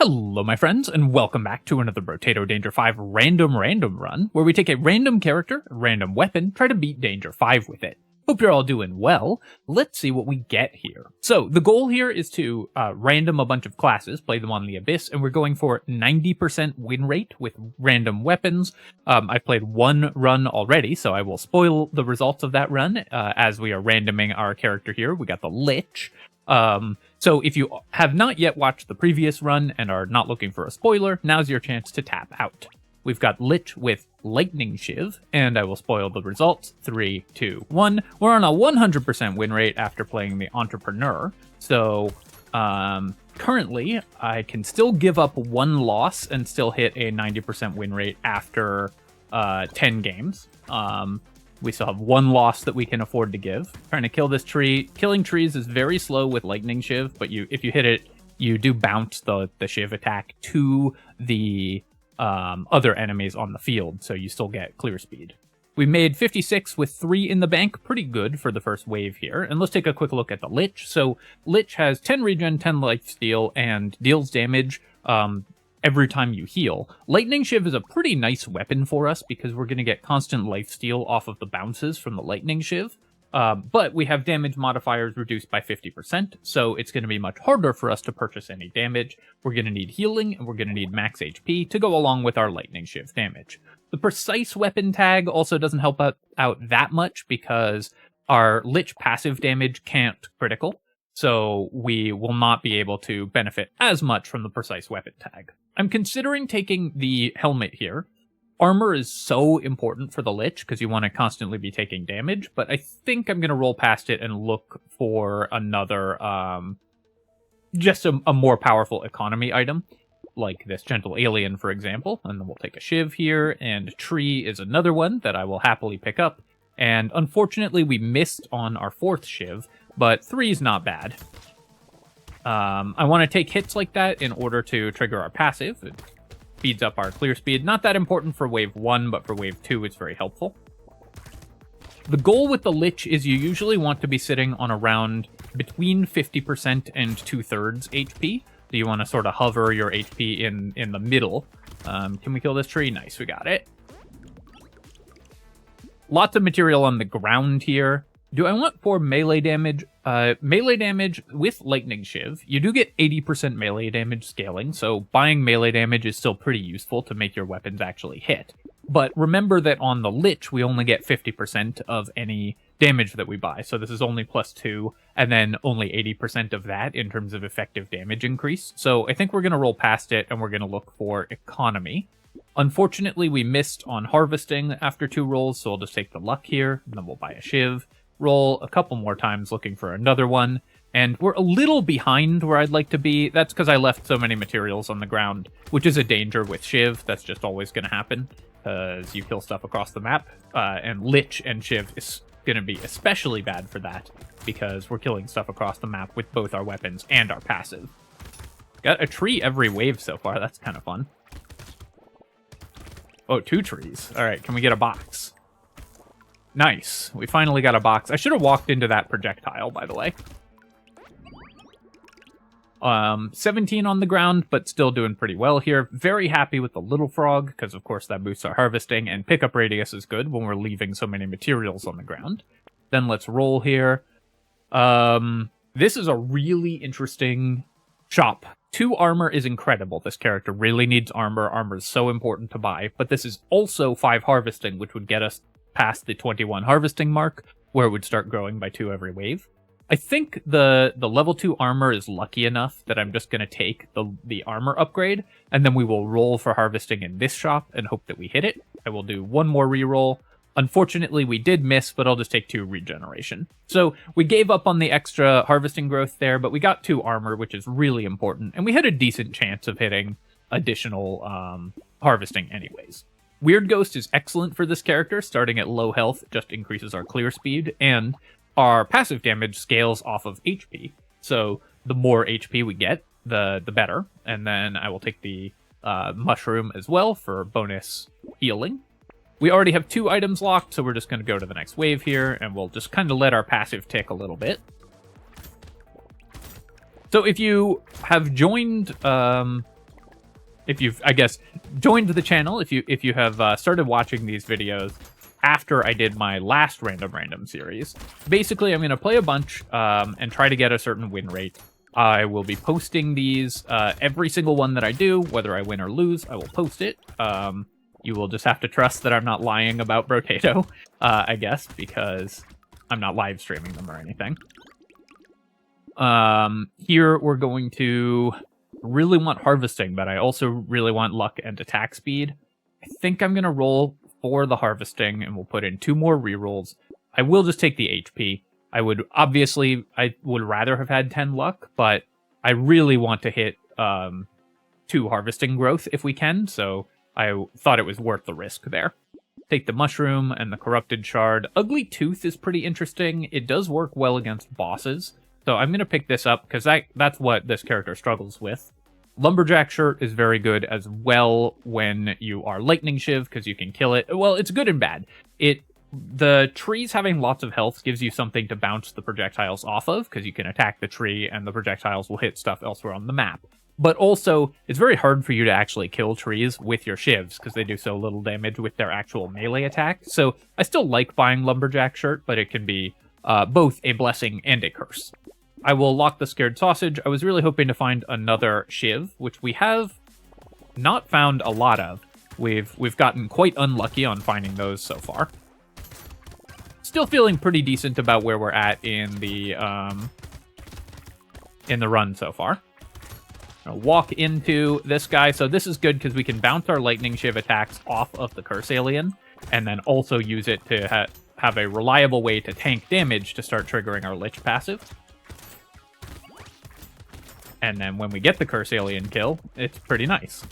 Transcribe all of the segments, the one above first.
Hello my friends, and welcome back to another Brotato Danger 5 random run, where we take a random character, a random weapon, try to beat Danger 5 with it. Hope you're all doing well. Let's see what we get here. So, the goal here is to random a bunch of classes, play them on the Abyss, and we're going for 90% win rate with random weapons. I've played one run already, so I will spoil the results of that run as we are randoming our character here. We got the Lich. So if you have not yet watched the previous run and are not looking for a spoiler, now's your chance to tap out. We've got Lich with Lightning Shiv, and I will spoil the results. 3, 2, 1. We're on a 100% win rate after playing the Entrepreneur. So, currently, I can still give up one loss and still hit a 90% win rate after 10 games. We still have one loss that we can afford to give. Trying to kill this tree. Killing trees is very slow with Lightning Shiv, but if you hit it, you do bounce the Shiv attack to the other enemies on the field, so you still get clear speed. We made 56 with 3 in the bank. Pretty good for the first wave here. And let's take a quick look at the Lich. So Lich has 10 regen, 10 lifesteal, and deals damage every time you heal. Lightning Shiv is a pretty nice weapon for us because we're going to get constant lifesteal off of the bounces from the Lightning Shiv. But we have damage modifiers reduced by 50%, so it's going to be much harder for us to purchase any damage. We're going to need healing, and we're going to need max HP to go along with our Lightning Shiv damage. The precise weapon tag also doesn't help out that much because our Lich passive damage can't critical, so we will not be able to benefit as much from the precise weapon tag. I'm considering taking the helmet here. Armor is so important for the Lich because you want to constantly be taking damage, but I think I'm going to roll past it and look for another, just a more powerful economy item, like this Gentle Alien, for example. And then we'll take a Shiv here, and Tree is another one that I will happily pick up. And unfortunately, we missed on our 4th Shiv, but 3 is not bad. I want to take hits like that in order to trigger our passive. It speeds up our clear speed. Not that important for wave 1, but for wave 2 it's very helpful. The goal with the Lich is you usually want to be sitting on around between 50% and 2/3 HP. So you want to sort of hover your HP in the middle. Can we kill this tree? Nice, we got it. Lots of material on the ground here. Do I want 4 melee damage? Melee damage with Lightning Shiv. You do get 80% melee damage scaling, so buying melee damage is still pretty useful to make your weapons actually hit. But remember that on the Lich, we only get 50% of any damage that we buy, so this is only +2, and then only 80% of that in terms of effective damage increase. So I think we're going to roll past it, and we're going to look for economy. Unfortunately, we missed on harvesting after 2 rolls, so I'll just take the luck here, and then we'll buy a Shiv. Roll a couple more times looking for another one, and we're a little behind where I'd like to be. That's because I left so many materials on the ground, which is a danger with Shiv. That's just always going to happen, because you kill stuff across the map, and Lich and Shiv is going to be especially bad for that, because we're killing stuff across the map with both our weapons and our passive. Got a tree every wave so far, that's kind of fun. Oh, 2 trees. Alright, can we get a box? Nice. We finally got a box. I should have walked into that projectile, by the way. 17 on the ground, but still doing pretty well here. Very happy with the little frog, because of course that boosts our harvesting, and pickup radius is good when we're leaving so many materials on the ground. Then let's roll here. This is a really interesting shop. 2 armor is incredible. This character really needs armor. Armor is so important to buy, but this is also 5 harvesting, which would get us past the 21 harvesting mark, where it would start growing by 2 every wave. I think the level 2 armor is lucky enough that I'm just going to take the armor upgrade, and then we will roll for harvesting in this shop and hope that we hit it. I will do 1 more reroll. Unfortunately, we did miss, but I'll just take 2 regeneration. So we gave up on the extra harvesting growth there, but we got 2 armor, which is really important, and we had a decent chance of hitting additional harvesting anyways. Weird Ghost is excellent for this character. Starting at low health just increases our clear speed, and our passive damage scales off of HP. So the more HP we get, the better. And then I will take the mushroom as well for bonus healing. We already have 2 items locked, so we're just going to go to the next wave here, and we'll just kind of let our passive tick a little bit. So if you have joined if you've, I guess, joined the channel, if you have started watching these videos after I did my last random series, basically I'm going to play a bunch and try to get a certain win rate. I will be posting these, every single one that I do, whether I win or lose, I will post it. You will just have to trust that I'm not lying about Brotato, I guess, because I'm not live streaming them or anything. Here we're going to really want harvesting, but I also really want luck and attack speed. I think I'm going to roll for the harvesting, and we'll put in 2 more rerolls. I will just take the HP. I would rather have had 10 luck, but I really want to hit 2 harvesting growth if we can, so I thought it was worth the risk there. Take the mushroom and the corrupted shard. Ugly Tooth is pretty interesting. It does work well against bosses, so I'm going to pick this up because that's what this character struggles with. Lumberjack Shirt is very good as well when you are Lightning Shiv because you can kill it. Well, it's good and bad. The trees having lots of health gives you something to bounce the projectiles off of because you can attack the tree and the projectiles will hit stuff elsewhere on the map. But also, it's very hard for you to actually kill trees with your shivs because they do so little damage with their actual melee attack. So I still like buying Lumberjack Shirt, but it can be both a blessing and a curse. I will lock the Scared Sausage. I was really hoping to find another Shiv, which we have not found a lot of. We've gotten quite unlucky on finding those so far. Still feeling pretty decent about where we're at in the run so far. I'll walk into this guy. So this is good because we can bounce our Lightning Shiv attacks off of the Curse Alien and then also use it to have a reliable way to tank damage to start triggering our Lich passive. And then when we get the Curse Alien kill, it's pretty nice.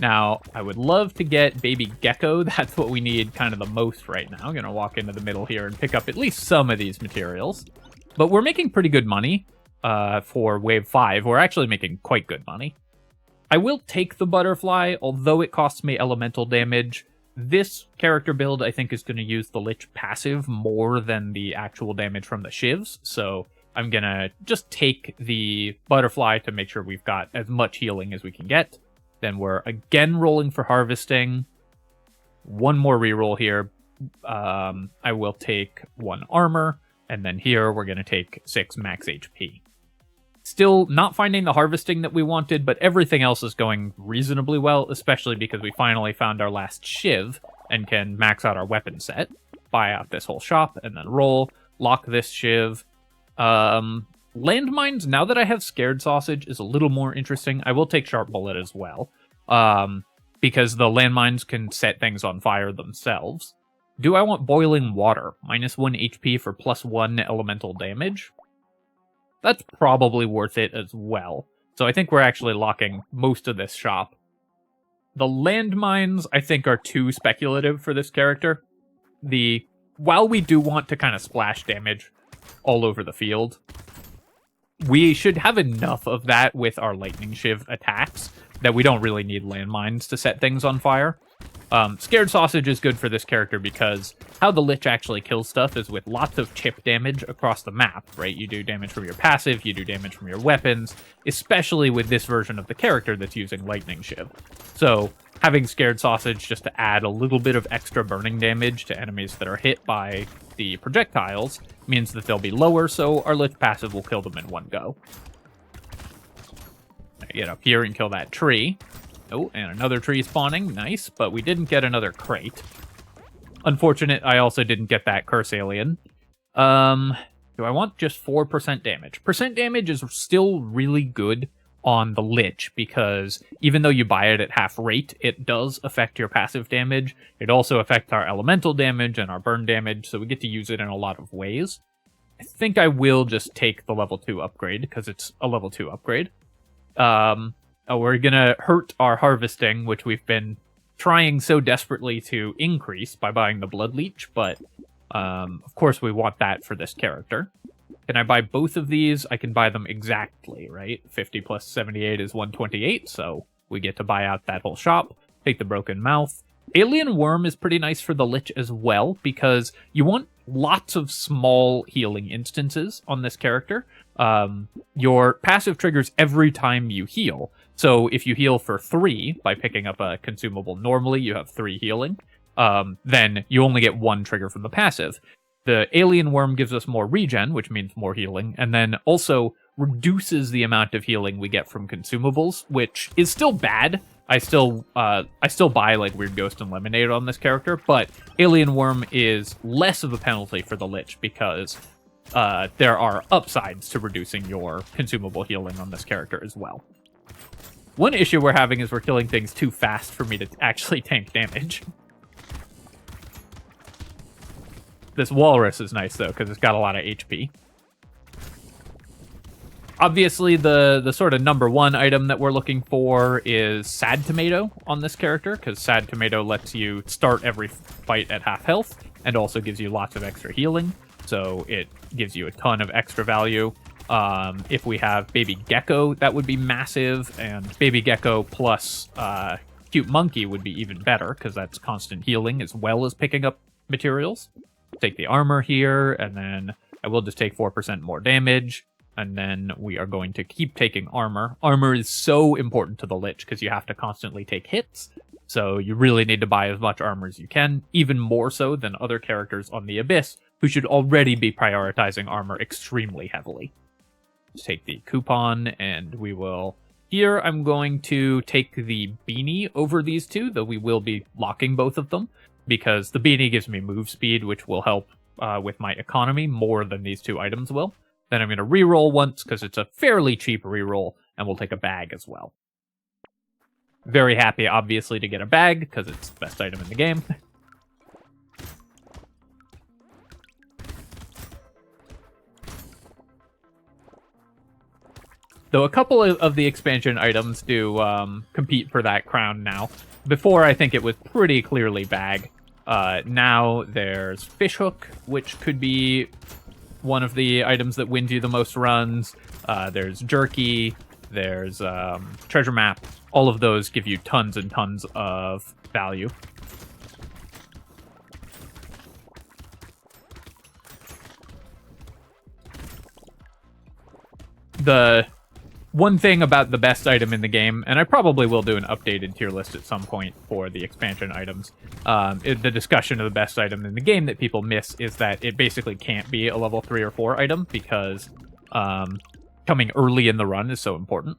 Now, I would love to get Baby Gecko. That's what we need kind of the most right now. I'm going to walk into the middle here and pick up at least some of these materials. But we're making pretty good money. For Wave 5, we're actually making quite good money. I will take the Butterfly, although it costs me elemental damage. This character build, I think, is going to use the Lich passive more than the actual damage from the Shivs, so I'm going to just take the Butterfly to make sure we've got as much healing as we can get. Then we're again rolling for harvesting. 1 more reroll here. I will take 1 armor, and then here we're going to take 6 max HP. Still not finding the harvesting that we wanted, but everything else is going reasonably well, especially because we finally found our last Shiv and can max out our weapon set. Buy out this whole shop, and then roll. Lock this Shiv. Landmines, now that I have Scared Sausage, is a little more interesting. I will take Sharp Bullet as well, because the landmines can set things on fire themselves. Do I want Boiling Water? -1 HP for +1 elemental damage? That's probably worth it as well. So I think we're actually locking most of this shop. The landmines, I think, are too speculative for this character. While we do want to kind of splash damage all over the field, we should have enough of that with our Lightning Shiv attacks that we don't really need landmines to set things on fire. Scared Sausage is good for this character because how the Lich actually kills stuff is with lots of chip damage across the map, right? You do damage from your passive, you do damage from your weapons, especially with this version of the character that's using Lightning Shiv. So having Scared Sausage just to add a little bit of extra burning damage to enemies that are hit by the projectiles means that they'll be lower, so our Lich passive will kill them in one go. Get up here and kill that tree. Oh, and another tree spawning. Nice, but we didn't get another crate. Unfortunate, I also didn't get that Curse Alien. Do I want just 4% damage? Percent damage is still really good on the Lich, because even though you buy it at half rate, it does affect your passive damage. It also affects our elemental damage and our burn damage, so we get to use it in a lot of ways. I think I will just take the level 2 upgrade, because it's a level 2 upgrade. We're gonna hurt our harvesting, which we've been trying so desperately to increase by buying the Blood Leech, but of course we want that for this character. Can I buy both of these? I can buy them exactly, right? 50 plus 78 is 128, so we get to buy out that whole shop. Take the Broken Mouth. Alien Worm is pretty nice for the Lich as well, because you want lots of small healing instances on this character. your passive triggers every time you heal. So if you heal for 3 by picking up a consumable normally, you have 3 healing, then you only get 1 trigger from the passive. The alien worm gives us more regen, which means more healing, and then also reduces the amount of healing we get from consumables, which is still bad. I still buy like Weird Ghost and Lemonade on this character, but Alien Worm is less of a penalty for the Lich because there are upsides to reducing your consumable healing on this character as well. One issue we're having is we're killing things too fast for me to actually tank damage. This Walrus is nice though, because it's got a lot of HP. Obviously, the sort of number 1 item that we're looking for is Sad Tomato on this character, because Sad Tomato lets you start every fight at half health, and also gives you lots of extra healing, so it gives you a ton of extra value. If we have Baby Gecko, that would be massive, and Baby Gecko plus Cute Monkey would be even better, because that's constant healing as well as picking up materials. Take the armor here, and then I will just take 4% more damage. And then we are going to keep taking armor. Armor is so important to the Lich because you have to constantly take hits. So you really need to buy as much armor as you can, even more so than other characters on the Abyss, who should already be prioritizing armor extremely heavily. Let's take the coupon, and we will... Here, I'm going to take the beanie over these two, though we will be locking both of them, because the beanie gives me move speed, which will help with my economy more than these 2 items will. Then I'm going to reroll once, because it's a fairly cheap reroll, and we'll take a bag as well. Very happy, obviously, to get a bag, because it's the best item in the game. Though a couple of the expansion items do compete for that crown now. Before, I think it was pretty clearly bag. Now there's Fishhook, which could be one of the items that wins you the most runs. There's Jerky, there's Treasure Map. All of those give you tons and tons of value. The one thing about the best item in the game, and I probably will do an updated tier list at some point for the expansion items, the discussion of the best item in the game that people miss is that it basically can't be a level 3 or 4 item because coming early in the run is so important.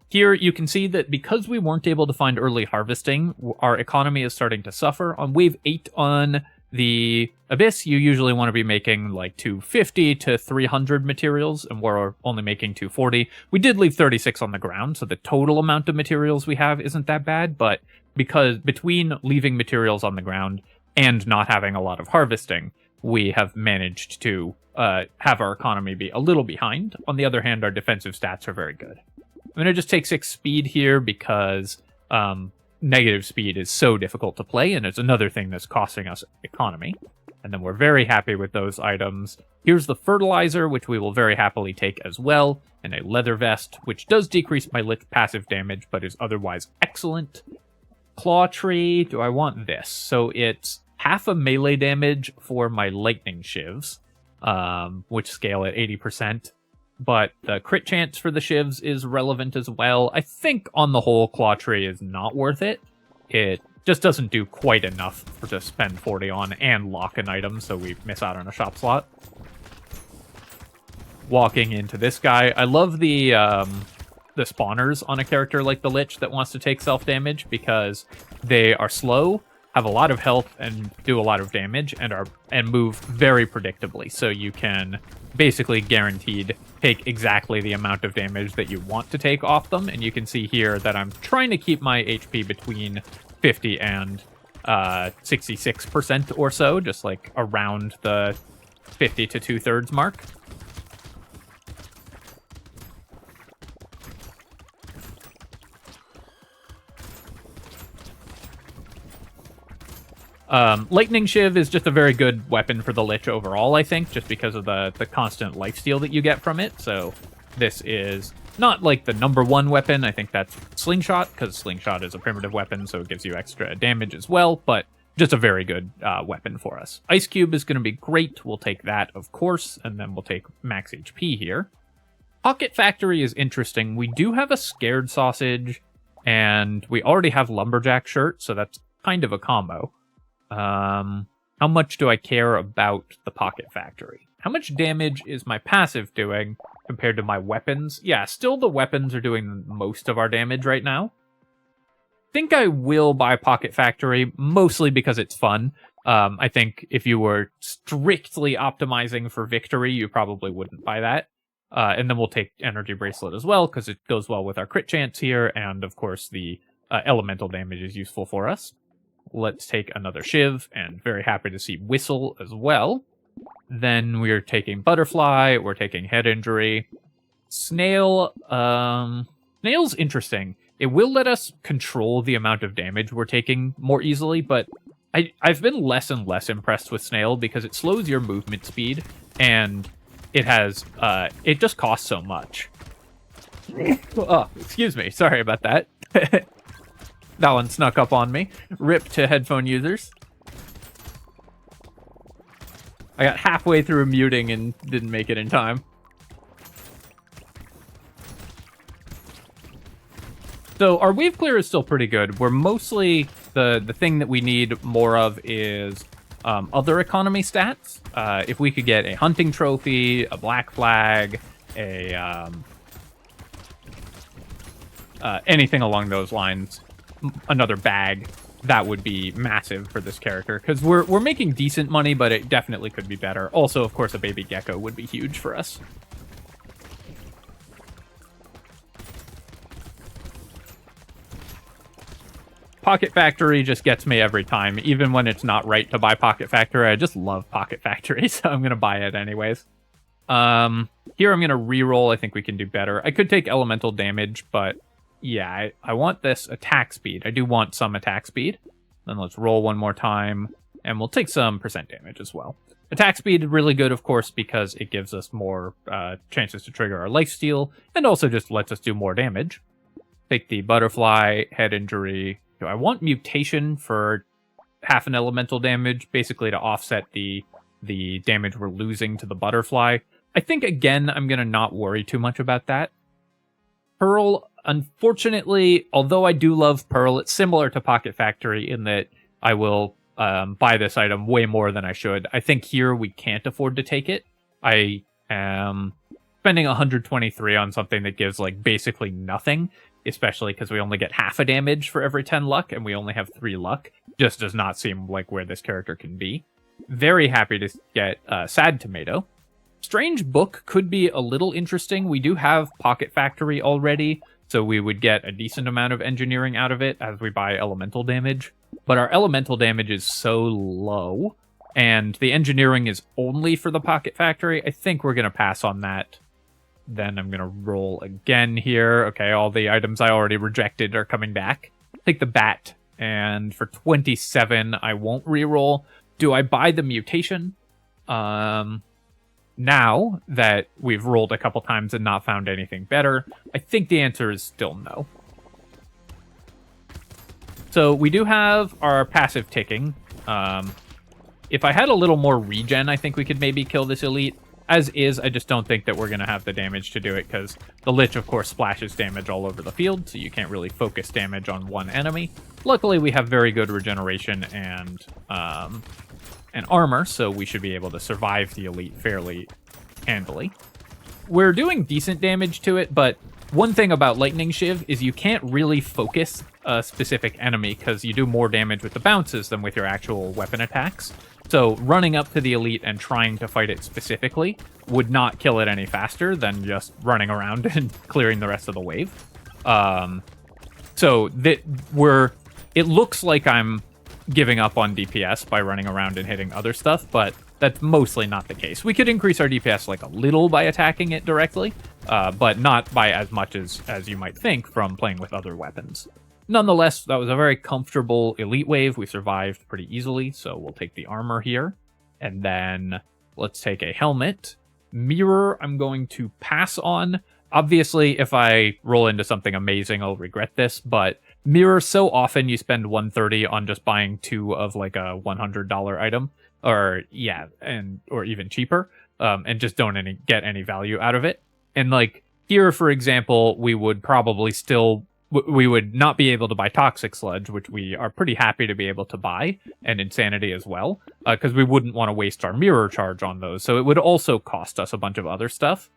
Here you can see that because we weren't able to find early harvesting, our economy is starting to suffer. On wave 8 on the Abyss, you usually want to be making like 250 to 300 materials, and we're only making 240. We did leave 36 on the ground, so the total amount of materials we have isn't that bad, but because between leaving materials on the ground and not having a lot of harvesting, we have managed to have our economy be a little behind. On the other hand, our defensive stats are very good. I'm going to just take 6 speed here because negative speed is so difficult to play, and it's another thing that's costing us economy. And then we're very happy with those items. Here's the fertilizer, which we will very happily take as well, and a leather vest, which does decrease my Lich passive damage, but is otherwise excellent. Claw tree, do I want this? So it's half a melee damage for my lightning shivs, which scale at 80%. But the crit chance for the shivs is relevant as well. I think on the whole, Claw Tree is not worth it. It just doesn't do quite enough to spend 40 on and lock an item, so we miss out on a shop slot. Walking into this guy, I love the spawners on a character like the Lich that wants to take self-damage because they are slow, have a lot of health, and do a lot of damage, and move very predictably. So you can basically guaranteed take exactly the amount of damage that you want to take off them. And you can see here that I'm trying to keep my HP between 50 and 66% or so, just like around the 50 to 2/3 mark. Lightning Shiv is just a very good weapon for the Lich overall, I think, just because of the constant lifesteal that you get from it. So this is not like the #1 weapon. I think that's Slingshot, because Slingshot is a primitive weapon, so it gives you extra damage as well, but just a very good weapon for us. Ice Cube is going to be great. We'll take that, of course, and then we'll take max HP here. Pocket Factory is interesting. We do have a Scared Sausage, and we already have Lumberjack Shirt, so that's kind of a combo. How much do I care about the Pocket Factory? How much damage is my passive doing compared to my weapons? Yeah, still the weapons are doing most of our damage right now. Think I will buy Pocket Factory, mostly because it's fun. I think if you were strictly optimizing for victory, you probably wouldn't buy that. And then we'll take Energy Bracelet as well, because it goes well with our crit chance here, and of course the elemental damage is useful for us. Let's take another Shiv, and very happy to see Whistle as well. Then we're taking Butterfly, we're taking Head Injury. Snail, Snail's interesting. It will let us control the amount of damage we're taking more easily, but I've been less and less impressed with Snail because it slows your movement speed, and it has, it just costs so much. Oh, excuse me. Sorry about that. That one snuck up on me. Rip to headphone users. I got halfway through muting and didn't make it in time. So our wave clear is still pretty good. We're mostly, the thing that we need more of is other economy stats. If we could get a hunting trophy, a black flag, a anything along those lines, another bag, that would be massive for this character, because we're making decent money, but it definitely could be better. Also, of course, a baby gecko would be huge for us. Pocket Factory just gets me every time, even when it's not right to buy Pocket Factory. I just love Pocket Factory, so I'm gonna buy it anyways. Here I'm gonna reroll. I think we can do better. I could take elemental damage, but yeah, I want this attack speed. I do want some attack speed. Then let's roll one more time, and we'll take some percent damage as well. Attack speed is really good, of course, because it gives us more chances to trigger our lifesteal, and also just lets us do more damage. Take the Butterfly, Head Injury. I want Mutation for half an elemental damage, basically to offset the damage we're losing to the Butterfly. I think, again, I'm going to not worry too much about that. Pearl, unfortunately, although I do love Pearl, it's similar to Pocket Factory in that I will buy this item way more than I should. I think here we can't afford to take it. I am spending 123 on something that gives, like, basically nothing, especially because we only get half a damage for every 10 luck, and we only have 3 luck. Just does not seem like where this character can be. Very happy to get Sad Tomato. Strange Book could be a little interesting. We do have Pocket Factory already, so we would get a decent amount of engineering out of it as we buy elemental damage. But our elemental damage is so low, and the engineering is only for the Pocket Factory. I think we're going to pass on that. Then I'm going to roll again here. Okay, all the items I already rejected are coming back. Take the Bat, and for 27, I won't reroll. Do I buy the Mutation? Now that we've rolled a couple times and not found anything better, I think the answer is still no. So we do have our passive ticking. If I had a little more regen, I think we could maybe kill this elite. As is, I just don't think that we're going to have the damage to do it, because the Lich, of course, splashes damage all over the field, so you can't really focus damage on one enemy. Luckily, we have very good regeneration and armor, so we should be able to survive the elite fairly handily. We're doing decent damage to it, but one thing about Lightning Shiv is you can't really focus a specific enemy, because you do more damage with the bounces than with your actual weapon attacks. So running up to the elite and trying to fight it specifically would not kill it any faster than just running around and clearing the rest of the wave. So it looks like I'm giving up on DPS by running around and hitting other stuff, but that's mostly not the case. We could increase our DPS like a little by attacking it directly, but not by as much as you might think from playing with other weapons. Nonetheless, that was a very comfortable elite wave. We survived pretty easily, so we'll take the armor here. And then let's take a helmet. Mirror, I'm going to pass on. Obviously, if I roll into something amazing, I'll regret this, but Mirror, so often you spend 130 on just buying 2 of like a $100 item, or yeah, or even cheaper, and just don't get any value out of it. And like, Here, for example, we would probably still... We would not be able to buy Toxic Sludge, which we are pretty happy to be able to buy, and Insanity as well, because we wouldn't want to waste our Mirror Charge on those. So it would also cost us a bunch of other stuff.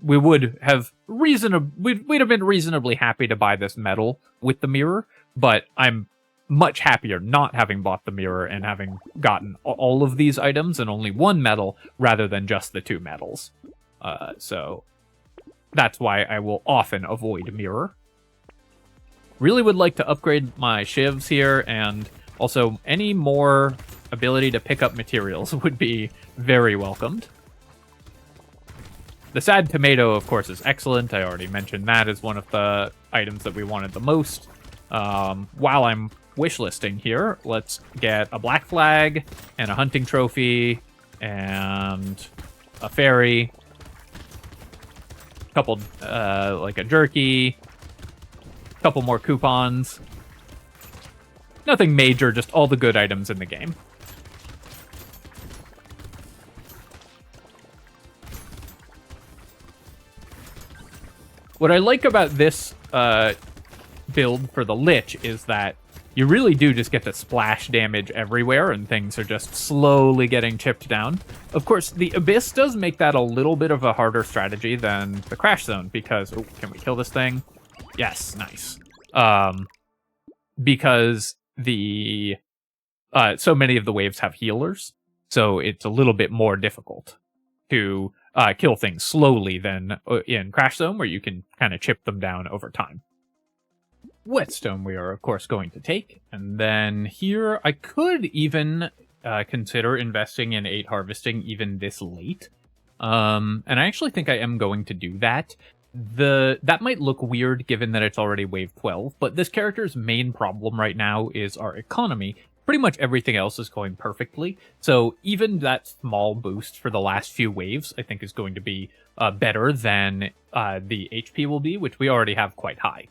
We would have we'd have been reasonably happy to buy this metal with the mirror, but I'm much happier not having bought the mirror and having gotten all of these items and only one metal rather than just the 2 metals. So that's why I will often avoid mirror. Really would like to upgrade my shivs here, and also any more ability to pick up materials would be very welcomed. The Sad Tomato, of course, is excellent. I already mentioned that as one of the items that we wanted the most. While I'm wishlisting here, let's get a Black Flag and a Hunting Trophy and a Fairy. A couple, like a Jerky. A couple more coupons. Nothing major, just all the good items in the game. What I like about this build for the Lich is that you really do just get to splash damage everywhere, and things are just slowly getting chipped down. Of course, the Abyss does make that a little bit of a harder strategy than the Crash Zone, because... Oh, can we kill this thing? Yes, nice. Because the... so many of the waves have healers, so it's a little bit more difficult to... kill things slowly than in Crash Zone, where you can kind of chip them down over time. Whetstone we are, of course, going to take. And then here, I could even consider investing in 8 harvesting even this late. And I actually think I am going to do that. That might look weird given that it's already wave 12, but this character's main problem right now is our economy. Pretty much everything else is going perfectly, so even that small boost for the last few waves, I think, is going to be better than the HP will be, which we already have quite high.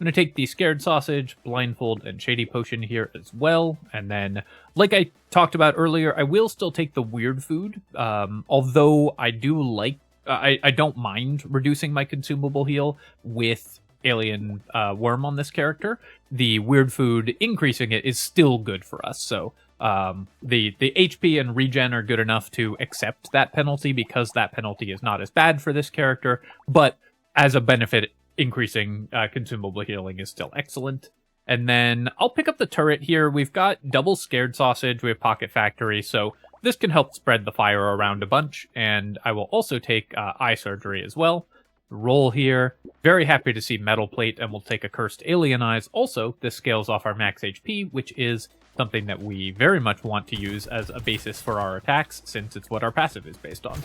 I'm going to take the Scared Sausage, Blindfold, and Shady Potion here as well, and then, like I talked about earlier, I will still take the Weird Food, although I do like, I don't mind reducing my consumable heal with Alien Worm on this character. The Weird Food, increasing it, is still good for us. So the HP and regen are good enough to accept that penalty, because that penalty is not as bad for this character. But as a benefit, increasing consumable healing is still excellent. And then I'll pick up the turret here. We've got double Scared Sausage, we have Pocket Factory, so this can help spread the fire around a bunch. And I will also take Eye Surgery as well. Roll here. Very happy to see Metal Plate, and we'll take a Cursed Alien Eyes. Also, this scales off our max HP, which is something that we very much want to use as a basis for our attacks, since it's what our passive is based on.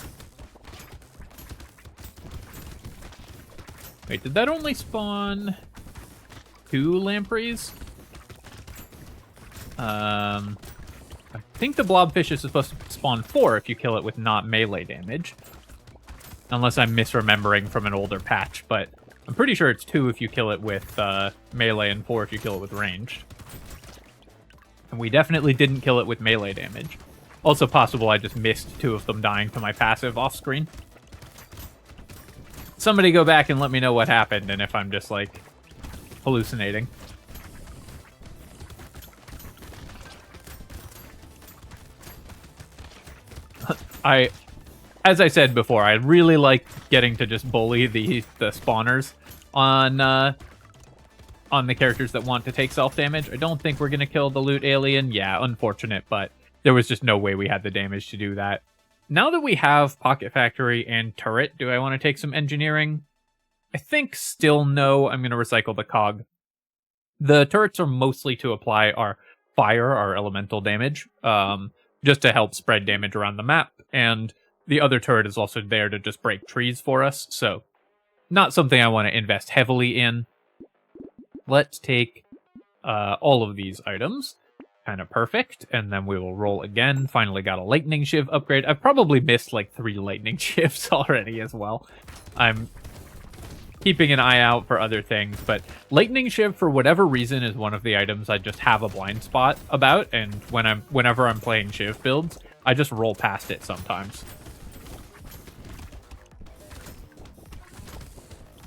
Wait, did that only spawn 2 Lampreys? I think the Blobfish is supposed to spawn 4 if you kill it with not melee damage. Unless I'm misremembering from an older patch, but I'm pretty sure it's 2 if you kill it with melee and 4 if you kill it with ranged. And we definitely didn't kill it with melee damage. Also possible I just missed 2 of them dying to my passive off-screen. Somebody go back and let me know what happened, and if I'm just, like, hallucinating. As I said before, I really like getting to just bully the spawners on the characters that want to take self-damage. I don't think we're going to kill the loot alien. Yeah, unfortunate, but there was just no way we had the damage to do that. Now that we have Pocket Factory and Turret, do I want to take some engineering? I think still no. I'm going to recycle the cog. The turrets are mostly to apply our fire, our elemental damage, just to help spread damage around the map, and the other turret is also there to just break trees for us, so not something I want to invest heavily in. Let's take all of these items. Kind of perfect, and then we will roll again. Finally got a Lightning Shiv upgrade. I've probably missed like 3 Lightning Shivs already as well. I'm keeping an eye out for other things, but Lightning Shiv, for whatever reason, is one of the items I just have a blind spot about, and whenever I'm playing Shiv builds, I just roll past it sometimes.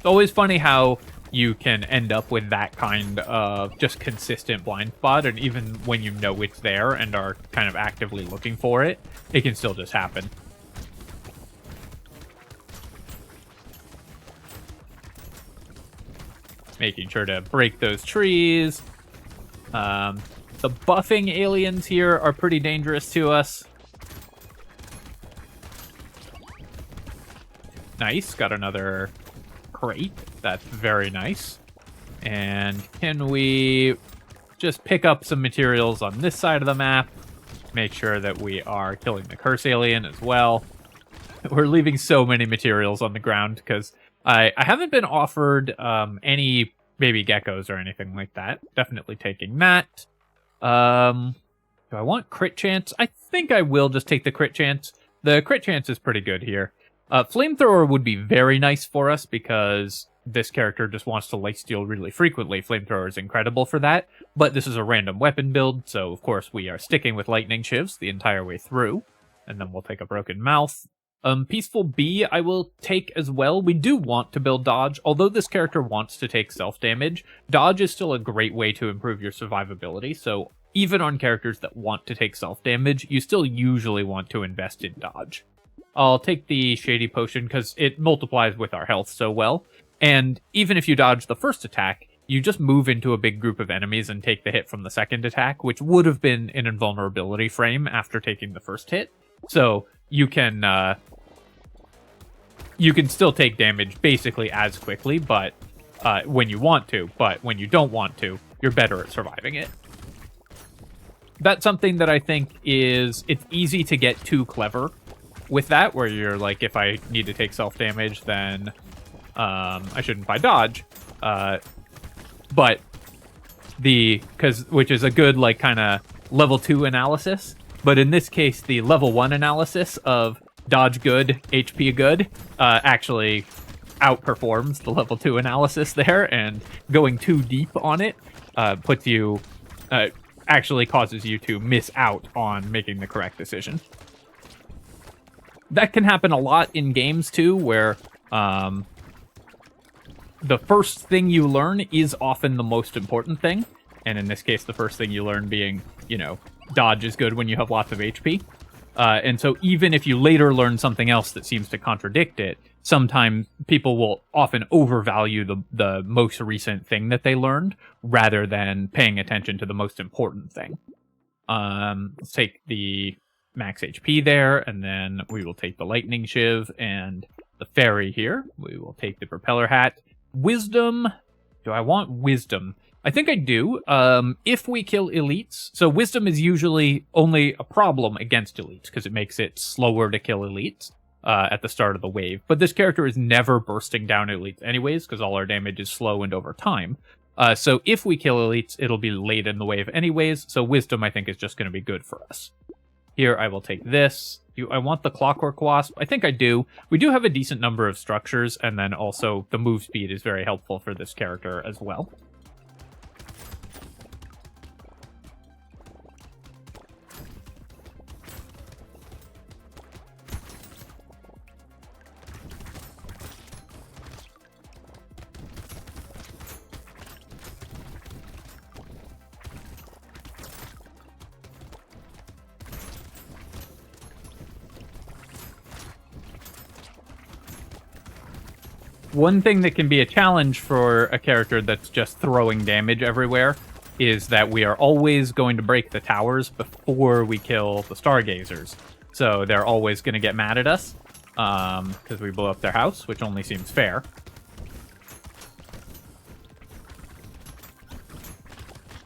It's always funny how you can end up with that kind of just consistent blind spot, and even when you know it's there and are kind of actively looking for it, it can still just happen. Making sure to break those trees. The buffing aliens here are pretty dangerous to us. Nice, got another crate. That's very nice. And can we just pick up some materials on this side of the map? Make sure that we are killing the curse alien as well. We're leaving so many materials on the ground because I haven't been offered any baby geckos or anything like that. Definitely taking that. Do I want crit chance? I think I will just take the crit chance. The crit chance is pretty good here. Flamethrower would be very nice for us because this character just wants to lifesteal really frequently. Flamethrower is incredible for that, but this is a random weapon build, so of course we are sticking with lightning shivs the entire way through. And then we'll take a broken mouth. Peaceful Bee I will take as well. We do want to build dodge. Although this character wants to take self-damage, dodge is still a great way to improve your survivability, so even on characters that want to take self-damage, you still usually want to invest in dodge. I'll take the Shady Potion because it multiplies with our health so well. And even if you dodge the first attack, you just move into a big group of enemies and take the hit from the second attack, which would have been an invulnerability frame after taking the first hit. So you can still take damage basically as quickly, but when you want to. But when you don't want to, you're better at surviving it. That's something that I think it's easy to get too clever with that, where you're like, if I need to take self-damage, then I shouldn't buy dodge. But which is a good, like, kind of level 2 analysis. But in this case, the level 1 analysis of dodge good, HP good, actually outperforms the level 2 analysis there, and going too deep on it puts you, actually causes you to miss out on making the correct decision. That can happen a lot in games, too, where the first thing you learn is often the most important thing. And in this case, the first thing you learn being, dodge is good when you have lots of HP. And so even if you later learn something else that seems to contradict it, sometimes people will often overvalue the most recent thing that they learned rather than paying attention to the most important thing. Let's take the max HP there, and then we will take the lightning shiv and the fairy here. We will take the propeller hat. Wisdom. Do I want wisdom? I think I do. If we kill elites, so wisdom is usually only a problem against elites because it makes it slower to kill elites at the start of the wave. But this character is never bursting down elites anyways because all our damage is slow and over time. So if we kill elites, it'll be late in the wave anyways. So wisdom, I think, is just going to be good for us. Here, I will take this. I want the Clockwork Wasp. I think I do. We do have a decent number of structures, and then also the move speed is very helpful for this character as well. One thing that can be a challenge for a character that's just throwing damage everywhere is that we are always going to break the towers before we kill the Stargazers. So they're always going to get mad at us because we blow up their house, which only seems fair.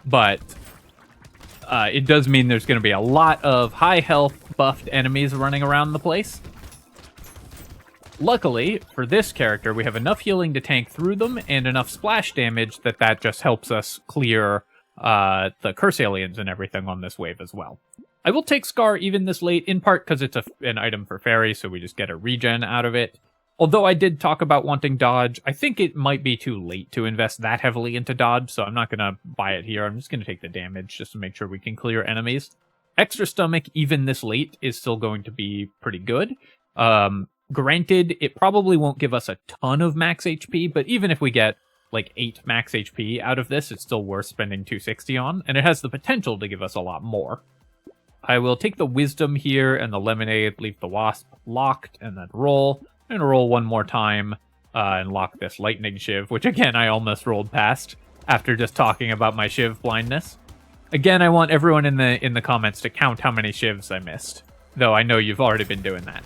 But it does mean there's going to be a lot of high health buffed enemies running around the place. Luckily, for this character, we have enough healing to tank through them and enough splash damage that just helps us clear the curse aliens and everything on this wave as well. I will take Scar even this late, in part because it's an item for Fairy, so we just get a regen out of it. Although I did talk about wanting dodge, I think it might be too late to invest that heavily into dodge, so I'm not going to buy it here. I'm just going to take the damage just to make sure we can clear enemies. Extra stomach, even this late, is still going to be pretty good. Granted, it probably won't give us a ton of max HP, but even if we get like 8 max HP out of this, it's still worth spending 260 on, and it has the potential to give us a lot more. I will take the Wisdom here and the Lemonade, leave the Wasp locked, and then roll. I'm going to roll one more time and lock this Lightning Shiv, which again I almost rolled past after just talking about my Shiv blindness. Again, I want everyone in the comments to count how many Shivs I missed, though I know you've already been doing that.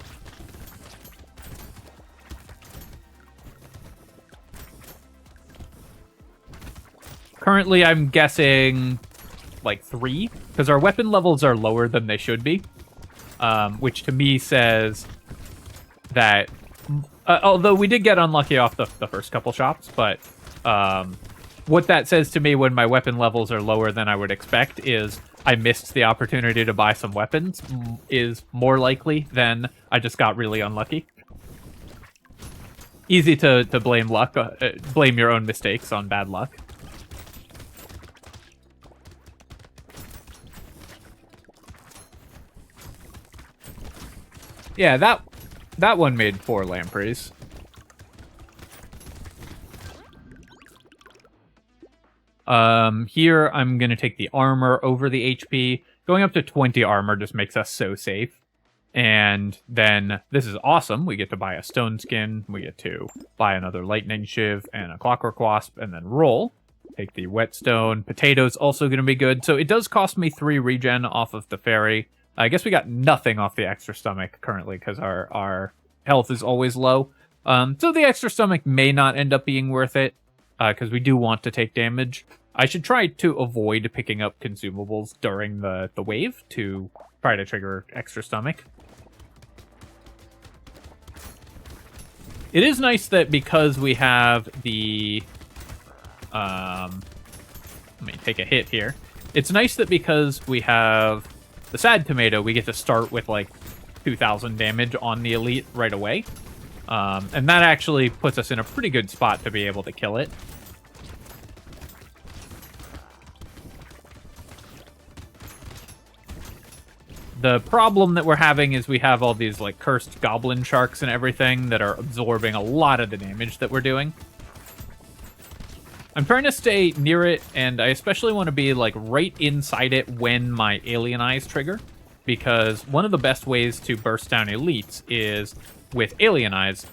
Currently, I'm guessing like 3, because our weapon levels are lower than they should be, which to me says that, although we did get unlucky off the first couple shops, but what that says to me when my weapon levels are lower than I would expect is I missed the opportunity to buy some weapons, is more likely than I just got really unlucky. Easy to blame luck, blame your own mistakes on bad luck. Yeah, that one made 4 lampreys. Here I'm gonna take the armor over the HP. Going up to 20 armor just makes us so safe. And then this is awesome. We get to buy a stone skin. We get to buy another lightning shiv and a clockwork wasp, and then roll. Take the whetstone. Potato's also gonna be good. So it does cost me 3 regen off of the fairy. I guess we got nothing off the extra stomach currently because our health is always low. So the extra stomach may not end up being worth it because we do want to take damage. I should try to avoid picking up consumables during the wave to try to trigger extra stomach. It is nice that because we have the... let me take a hit here. It's nice that because we have the sad tomato, we get to start with like 2,000 damage on the elite right away. And that actually puts us in a pretty good spot to be able to kill it. The problem that we're having is we have all these like cursed goblin sharks and everything that are absorbing a lot of the damage that we're doing. I'm trying to stay near it, and I especially want to be like right inside it when my alien eyes trigger, because one of the best ways to burst down elites is with alien eyes.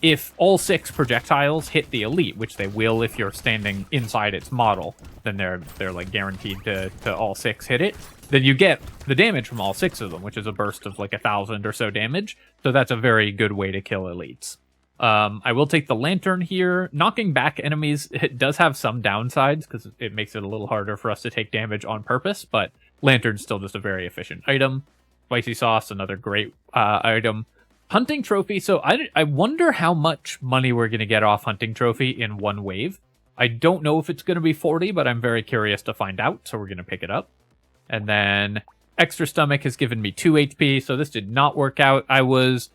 If all 6 projectiles hit the elite, which they will if you're standing inside its model, then they're like guaranteed to all 6 hit it. Then you get the damage from all 6 of them, which is a burst of like 1,000 or so damage. So that's a very good way to kill elites. I will take the lantern here. Knocking back enemies, it does have some downsides because it makes it a little harder for us to take damage on purpose, but lantern's still just a very efficient item. Spicy sauce, another great item. Hunting trophy, so I wonder how much money we're going to get off hunting trophy in one wave. I don't know if it's going to be 40, but I'm very curious to find out, so we're going to pick it up. And then extra stomach has given me 2 HP, so this did not work out. I was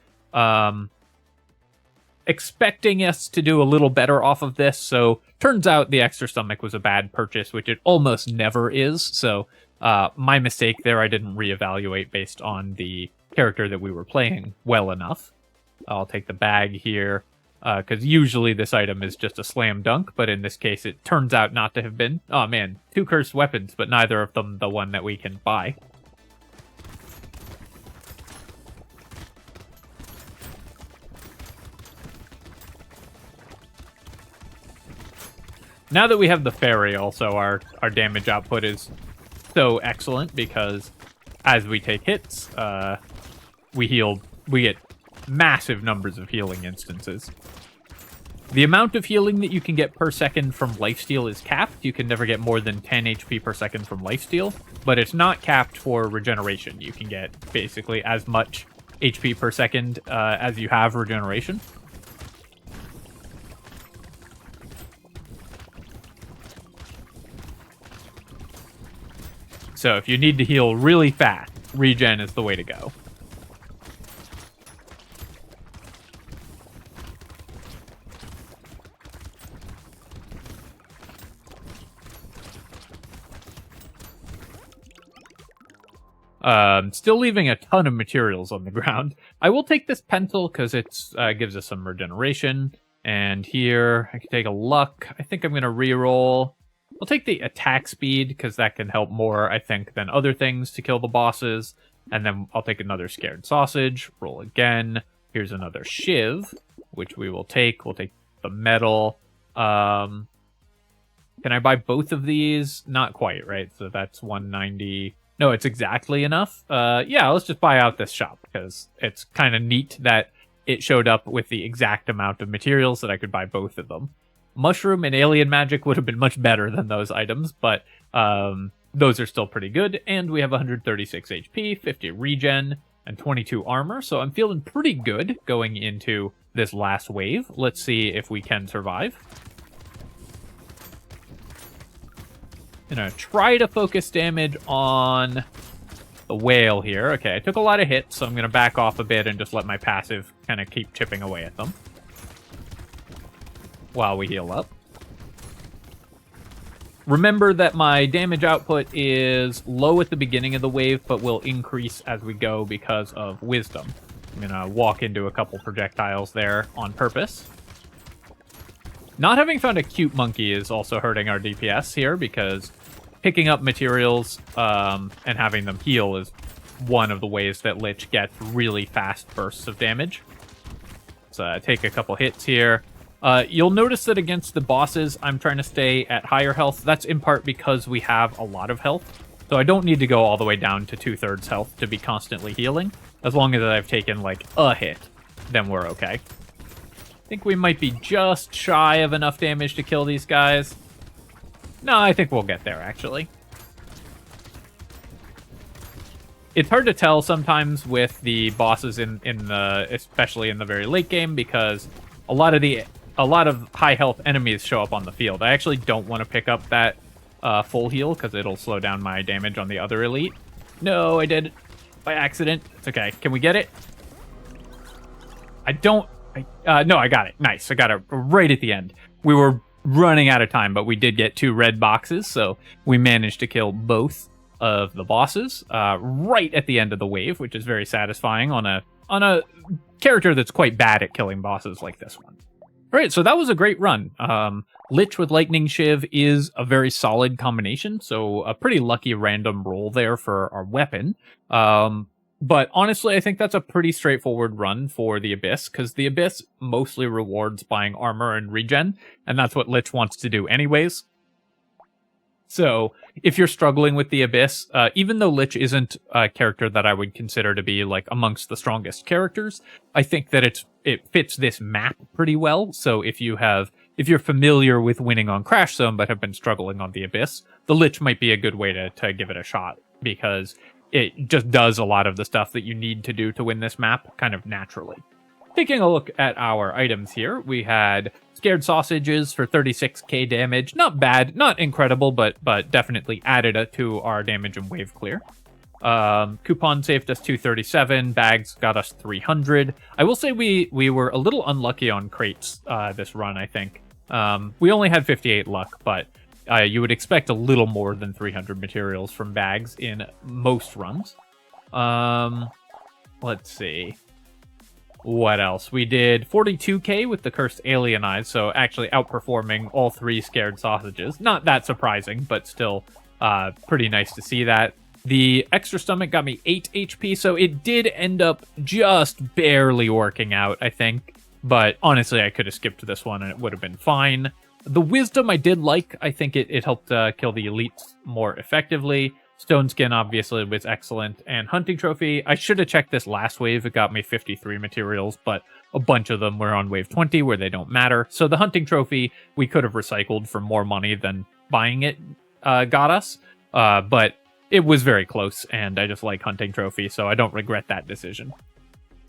expecting us to do a little better off of this, so turns out the extra stomach was a bad purchase, which it almost never is, so my mistake there. I didn't reevaluate based on the character that we were playing well enough. I'll take the bag here, because usually this item is just a slam dunk, but in this case it turns out not to have been. Oh man, 2 cursed weapons, but neither of them the one that we can buy. Now that we have the fairy also, our damage output is so excellent because as we take hits, we get massive numbers of healing instances. The amount of healing that you can get per second from lifesteal is capped. You can never get more than 10 HP per second from lifesteal, but it's not capped for regeneration. You can get basically as much HP per second as you have regeneration. So if you need to heal really fast, regen is the way to go. Still leaving a ton of materials on the ground. I will take this pencil because it gives us some regeneration. And here, I can take a luck. I think I'm going to reroll. I'll take the attack speed because that can help more, I think, than other things to kill the bosses. And then I'll take another scared sausage. Roll again. Here's another Shiv, which we will take. We'll take the metal. Can I buy both of these? Not quite, right? So that's 190. No, it's exactly enough. Yeah, let's just buy out this shop because it's kind of neat that it showed up with the exact amount of materials that I could buy both of them. Mushroom and alien magic would have been much better than those items, but those are still pretty good. And we have 136 HP, 50 regen, and 22 armor. So I'm feeling pretty good going into this last wave. Let's see if we can survive. I'm gonna try to focus damage on the whale here. Okay, I took a lot of hits, so I'm gonna back off a bit and just let my passive kind of keep chipping away at them while we heal up. Remember that my damage output is low at the beginning of the wave, but will increase as we go because of wisdom. I'm gonna walk into a couple projectiles there on purpose. Not having found a cute monkey is also hurting our DPS here because picking up materials and having them heal is one of the ways that Lich gets really fast bursts of damage. So take a couple hits here. You'll notice that against the bosses, I'm trying to stay at higher health. That's in part because we have a lot of health. So I don't need to go all the way down to 2/3 health to be constantly healing. As long as I've taken like a hit, then we're okay. I think we might be just shy of enough damage to kill these guys. No, I think we'll get there, actually. It's hard to tell sometimes with the bosses in the, especially in the very late game, because a lot of high health enemies show up on the field. I actually don't want to pick up that full heal because it'll slow down my damage on the other elite. No, I did it by accident. It's okay. Can we get it? I don't. No, I got it. Nice. I got it right at the end. We were running out of time, but we did get 2 red boxes, so we managed to kill both of the bosses right at the end of the wave, which is very satisfying on a character that's quite bad at killing bosses like this one. All right, so that was a great run. Lich with Lightning Shiv is a very solid combination, so a pretty lucky random roll there for our weapon. But honestly, I think that's a pretty straightforward run for the Abyss, because the Abyss mostly rewards buying armor and regen, and that's what Lich wants to do anyways. So if you're struggling with the Abyss, even though Lich isn't a character that I would consider to be like amongst the strongest characters, I think that it fits this map pretty well. So if you're familiar with winning on Crash Zone but have been struggling on the Abyss, the Lich might be a good way to give it a shot, because it just does a lot of the stuff that you need to do to win this map kind of naturally. Taking a look at our items here, we had Scared Sausages for 36k damage. Not bad, not incredible, but definitely added to our damage and wave clear. Coupon saved us 237, bags got us 300. I will say we were a little unlucky on crates this run, I think. We only had 58 luck, but you would expect a little more than 300 materials from bags in most runs. Let's see. What else? We did 42k with the Cursed Alien Eyes, so actually outperforming all 3 Scared Sausages. Not that surprising, but still pretty nice to see that. The extra stomach got me 8 HP, so it did end up just barely working out, I think. But honestly, I could have skipped this one and it would have been fine. The Wisdom I did like. I think it helped kill the elites more effectively. Stone Skin obviously was excellent. And Hunting Trophy, I should have checked this last wave. It got me 53 materials, but a bunch of them were on wave 20 where they don't matter. So the Hunting Trophy, we could have recycled for more money than buying it got us. But it was very close, and I just like Hunting Trophy, so I don't regret that decision.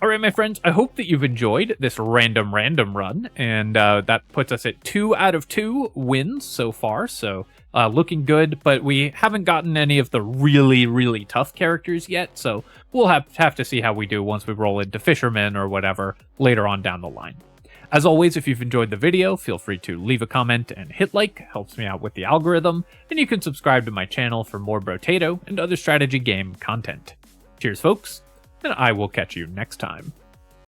All right, my friends, I hope that you've enjoyed this random run, and that puts us at 2 out of 2 wins so far, so looking good, but we haven't gotten any of the really tough characters yet, so we'll have to see how we do once we roll into Fisherman or whatever later on down the line. As always, if you've enjoyed the video, feel free to leave a comment and hit like, helps me out with the algorithm, and you can subscribe to my channel for more Brotato and other strategy game content. Cheers, folks, and I will catch you next time.